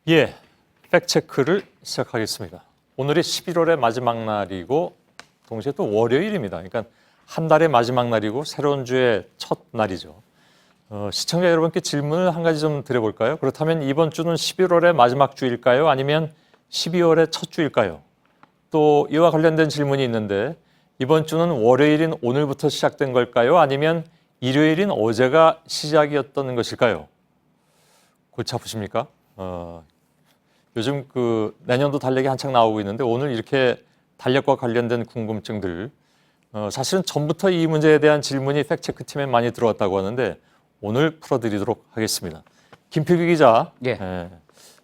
예, 팩트체크를 시작하겠습니다. 오늘이 11월의 마지막 날이고 동시에 또 월요일입니다. 그러니까 한 달의 마지막 날이고 새로운 주의 첫 날이죠. 시청자 여러분께 질문을 한 가지 좀 드려볼까요? 그렇다면 이번 주는 11월의 마지막 주일까요? 아니면 12월의 첫 주일까요? 또 이와 관련된 질문이 있는데 이번 주는 월요일인 오늘부터 시작된 걸까요? 아니면 일요일인 어제가 시작이었던 것일까요? 골치 아프십니까? 요즘 내년도 달력이 한창 나오고 있는데 오늘 이렇게 달력과 관련된 궁금증들 사실은 전부터 이 문제에 대한 질문이 팩트체크 팀에 많이 들어왔다고 하는데 오늘 풀어드리도록 하겠습니다. 김필규 기자,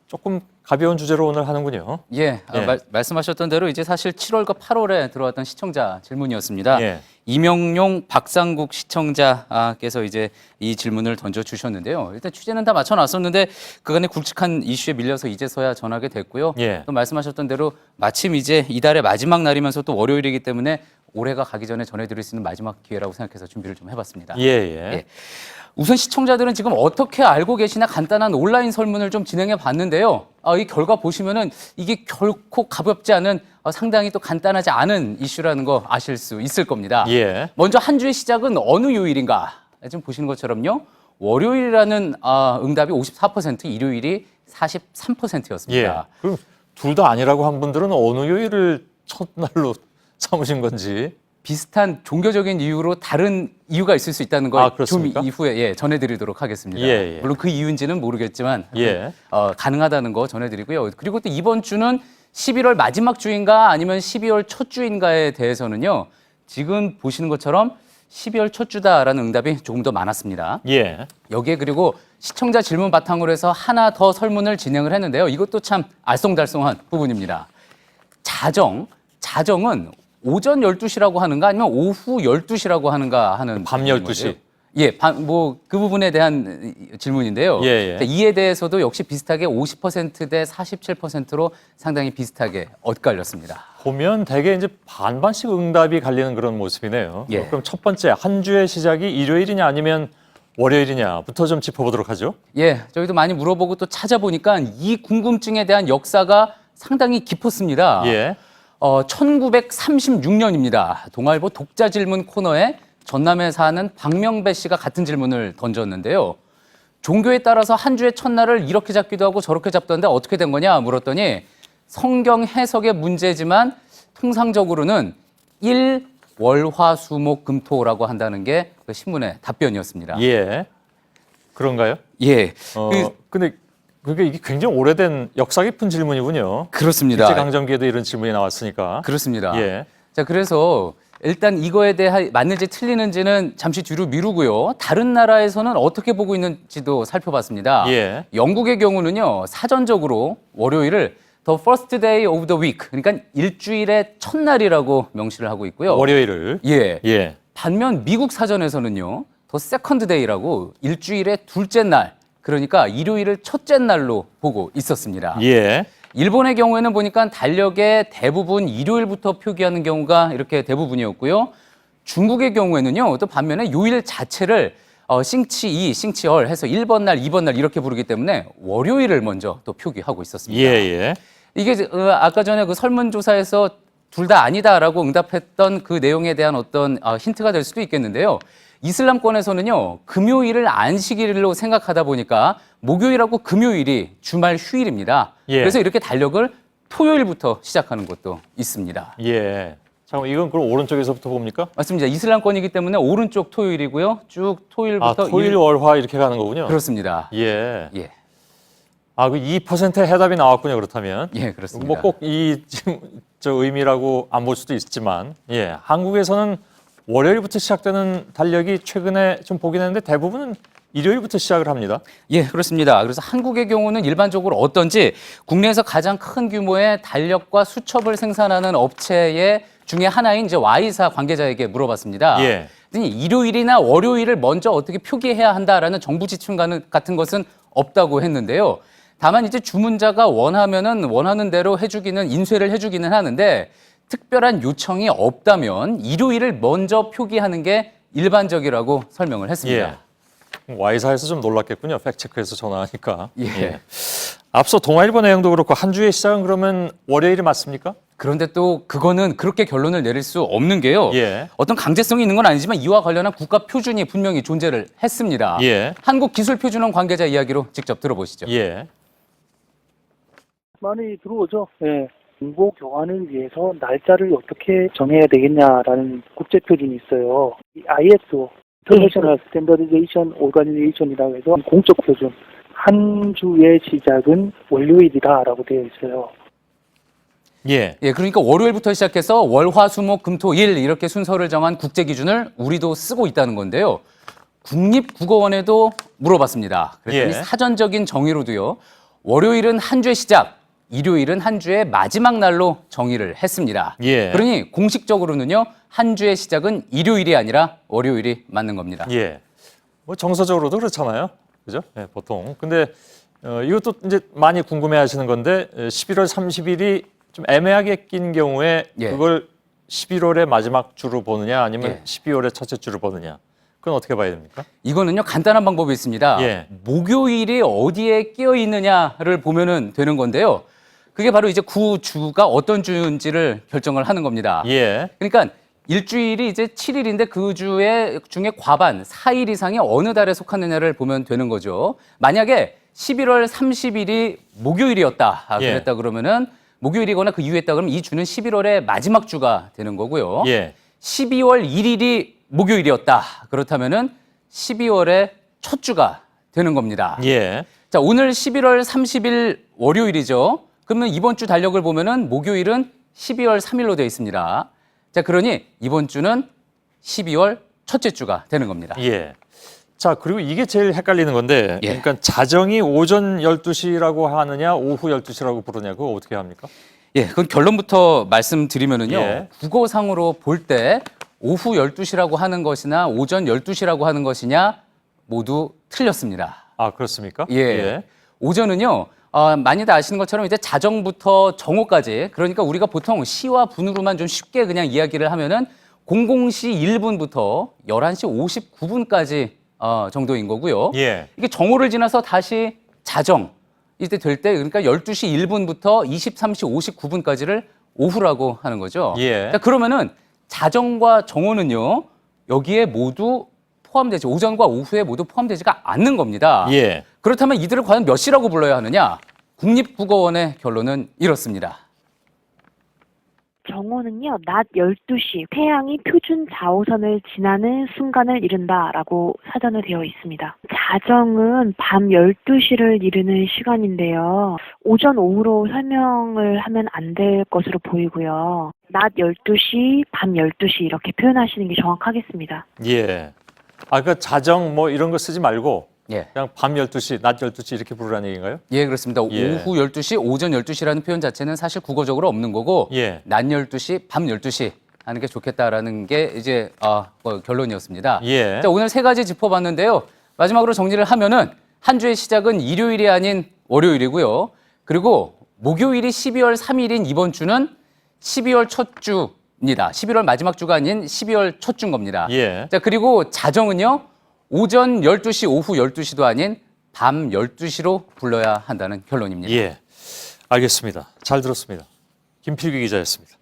조금 가벼운 주제로 오늘 하는군요. 말씀하셨던 대로 이제 사실 7월과 8월에 들어왔던 시청자 질문이었습니다. 예. 이명용 박상국 시청자께서 이제 이 질문을 던져주셨는데요. 일단 취재는 다 맞춰놨었는데 그간의 굵직한 이슈에 밀려서 이제서야 전하게 됐고요. 예. 또 말씀하셨던 대로 마침 이제 이달의 마지막 날이면서 또 월요일이기 때문에 올해가 가기 전에 전해드릴 수 있는 마지막 기회라고 생각해서 준비를 좀 해봤습니다. 예. 우선 시청자들은 지금 어떻게 알고 계시나 간단한 온라인 설문을 좀 진행해 봤는데요. 이 결과 보시면은 이게 결코 가볍지 않은 상당히 또 간단하지 않은 이슈라는 거 아실 수 있을 겁니다. 예. 먼저 한 주의 시작은 어느 요일인가? 지금 보시는 것처럼요. 월요일이라는 응답이 54%, 일요일이 43%였습니다. 예. 그럼 둘 다 아니라고 한 분들은 어느 요일을 첫날로 삼으신 건지. 비슷한 종교적인 이유로 다른 이유가 있을 수 있다는 걸 좀 이후에 전해드리도록 하겠습니다. 예. 물론 그 이유인지는 모르겠지만 예. 가능하다는 거 전해드리고요. 그리고 또 이번 주는 11월 마지막 주인가 아니면 12월 첫 주인가에 대해서는요. 지금 보시는 것처럼 12월 첫 주다라는 응답이 조금 더 많았습니다. 예. 여기에 그리고 시청자 질문 바탕으로 해서 하나 더 설문을 진행을 했는데요. 이것도 참 알쏭달쏭한 부분입니다. 자정은 오전 12시라고 하는가 아니면 오후 12시라고 하는가 하는 밤 12시. 그 부분에 대한 질문인데요. 예. 이에 대해서도 역시 비슷하게 50%대 47%로 상당히 비슷하게 엇갈렸습니다. 보면 대개 이제 반반씩 응답이 갈리는 그런 모습이네요. 예. 그럼 첫 번째 한 주의 시작이 일요일이냐 아니면 월요일이냐부터 좀 짚어보도록 하죠. 저희도 많이 물어보고 또 찾아보니까 이 궁금증에 대한 역사가 상당히 깊었습니다. 예. 1936년입니다. 동아일보 독자 질문 코너에 전남에 사는 박명배 씨가 같은 질문을 던졌는데요. 종교에 따라서 한 주의 첫날을 이렇게 잡기도 하고 저렇게 잡던데 어떻게 된 거냐 물었더니 성경 해석의 문제지만 통상적으로는 일월화수목금토라고 한다는 게 그 신문의 답변이었습니다. 예. 그런가요? 근데 그게 이게 굉장히 오래된 역사 깊은 질문이군요. 그렇습니다. 일제강점기에도 이런 질문이 나왔으니까. 그렇습니다. 예. 자, 그래서 일단 이거에 대해 맞는지 틀리는지는 잠시 뒤로 미루고요. 다른 나라에서는 어떻게 보고 있는지도 살펴봤습니다. 예. 영국의 경우는요. 사전적으로 월요일을 The first day of the week, 그러니까 일주일의 첫날이라고 명시를 하고 있고요. 월요일을. 예. 반면 미국 사전에서는요. The second day라고 일주일의 둘째 날, 그러니까 일요일을 첫째 날로 보고 있었습니다. 예. 일본의 경우에는 보니까 달력의 대부분 일요일부터 표기하는 경우가 이렇게 대부분이었고요. 중국의 경우에는요, 또 반면에 요일 자체를 싱치이, 싱치얼 해서 1번 날, 2번 날 이렇게 부르기 때문에 월요일을 먼저 또 표기하고 있었습니다. 예. 이게 아까 전에 그 설문조사에서 둘 다 아니다라고 응답했던 그 내용에 대한 어떤 힌트가 될 수도 있겠는데요. 이슬람권에서는요, 금요일을 안식일로 생각하다 보니까 목요일하고 금요일이 주말 휴일입니다. 예. 그래서 이렇게 달력을 토요일부터 시작하는 것도 있습니다. 예. 잠깐만, 이건 그럼 오른쪽에서부터 봅니까? 맞습니다. 이슬람권이기 때문에 오른쪽 토요일이고요. 쭉 토요일부터 토일, 월화 이렇게 가는 거군요. 그렇습니다. 예. 예. 그 2%의 해답이 나왔군요, 그렇다면. 예, 그렇습니다. 뭐 꼭 저 의미라고 안 볼 수도 있지만, 한국에서는 월요일부터 시작되는 달력이 최근에 좀 보긴 했는데 대부분은 일요일부터 시작을 합니다. 예, 그렇습니다. 그래서 한국의 경우는 일반적으로 어떤지 국내에서 가장 큰 규모의 달력과 수첩을 생산하는 업체 중에 하나인 이제 Y사 관계자에게 물어봤습니다. 예. 일요일이나 월요일을 먼저 어떻게 표기해야 한다라는 정부 지침 같은 것은 없다고 했는데요. 다만 이제 주문자가 원하는 대로 인쇄를 해주기는 하는데 특별한 요청이 없다면 일요일을 먼저 표기하는 게 일반적이라고 설명을 했습니다. Y사에서 좀 놀랐겠군요. 팩트체크에서 전화하니까. 예. 앞서 동아일보 내용도 그렇고 한 주의 시작은 그러면 월요일이 맞습니까? 그런데 또 그거는 그렇게 결론을 내릴 수 없는 게요. 예. 어떤 강제성이 있는 건 아니지만 이와 관련한 국가 표준이 분명히 존재를 했습니다. 예. 한국기술표준원 관계자 이야기로 직접 들어보시죠. 예. 많이 들어오죠. 예. 정보 교환을 위해서 날짜를 어떻게 정해야 되겠냐라는 국제 표준이 있어요. 이 ISO, International Standardization Organization이라고 해서 공적 표준. 한 주의 시작은 월요일이다라고 되어 있어요. 예. 예, 그러니까 월요일부터 시작해서 월, 화, 수, 목, 금, 토, 일 이렇게 순서를 정한 국제 기준을 우리도 쓰고 있다는 건데요. 국립국어원에도 물어봤습니다. 그랬더니 예. 사전적인 정의로도요. 월요일은 한 주의 시작, 일요일은 한 주의 마지막 날로 정의를 했습니다. 예. 그러니 공식적으로는요. 한 주의 시작은 일요일이 아니라 월요일이 맞는 겁니다. 예. 뭐 정서적으로도 그렇잖아요. 그죠? 예, 보통. 근데 이것도 이제 많이 궁금해 하시는 건데 11월 30일이 좀 애매하게 낀 경우에 예. 그걸 11월의 마지막 주로 보느냐 아니면 예. 12월의 첫째 주로 보느냐. 그건 어떻게 봐야 됩니까? 이거는요 간단한 방법이 있습니다. 예. 목요일이 어디에 끼어 있느냐를 보면은 되는 건데요. 그게 바로 이제 그 주가 어떤 주인지를 결정을 하는 겁니다. 예. 그러니까 일주일이 이제 7일인데 그 중에 과반 4일 이상이 어느 달에 속하느냐를 보면 되는 거죠. 만약에 11월 30일이 목요일이었다 예. 그랬다 그러면은 목요일이거나 그 이후에 했다 그러면 이 주는 11월의 마지막 주가 되는 거고요. 예. 12월 1일이 목요일이었다. 그렇다면은 12월의 첫 주가 되는 겁니다. 예. 자, 오늘 11월 30일 월요일이죠. 그러면 이번 주 달력을 보면은 목요일은 12월 3일로 되어 있습니다. 자, 그러니 이번 주는 12월 첫째 주가 되는 겁니다. 예. 자, 그리고 이게 제일 헷갈리는 건데, 예. 그러니까 자정이 오전 12시라고 하느냐, 오후 12시라고 부르냐, 그거 어떻게 합니까? 예, 그건 결론부터 말씀드리면은요. 예. 국어상으로 볼 때 오후 12시라고 하는 것이나 오전 12시라고 하는 것이냐 모두 틀렸습니다. 아, 그렇습니까? 예. 오전은요. 많이들 아시는 것처럼 이제 자정부터 정오까지 그러니까 우리가 보통 시와 분으로만 좀 쉽게 그냥 이야기를 하면은 00시 1분부터 11시 59분까지 정도인 거고요. 예. 이게 정오를 지나서 다시 자정 이때 될 때 그러니까 12시 1분부터 23시 59분까지를 오후라고 하는 거죠. 예. 자, 그러면은 자정과 정오는요. 여기에 모두 포함되지 오전과 오후에 모두 포함되지가 않는 겁니다. 예. 그렇다면 이들을 과연 몇 시라고 불러야 하느냐? 국립국어원의 결론은 이렇습니다. 정오는요, 낮 12시, 태양이 표준 자오선을 지나는 순간을 이른다라고 사전에 되어 있습니다. 자정은 밤 12시를 이르는 시간인데요. 오전, 오후로 설명을 하면 안 될 것으로 보이고요. 낮 12시, 밤 12시 이렇게 표현하시는 게 정확하겠습니다. 예. 아, 그러니까 자정 뭐 이런 거 쓰지 말고 예. 그냥 밤 12시, 낮 12시 이렇게 부르라는 얘기인가요? 예, 그렇습니다. 예. 오후 12시, 오전 12시라는 표현 자체는 사실 국어적으로 없는 거고 예. 낮 12시, 밤 12시 하는 게 좋겠다라는 게 이제 결론이었습니다. 예. 자, 오늘 세 가지 짚어봤는데요. 마지막으로 정리를 하면은 한 주의 시작은 일요일이 아닌 월요일이고요. 그리고 목요일이 12월 3일인 이번 주는 12월 첫 주입니다. 11월 마지막 주가 아닌 12월 첫 주인 겁니다. 예. 자, 그리고 자정은요. 오전 12시, 오후 12시도 아닌 밤 12시로 불러야 한다는 결론입니다. 예. 알겠습니다. 잘 들었습니다. 김필기 기자였습니다.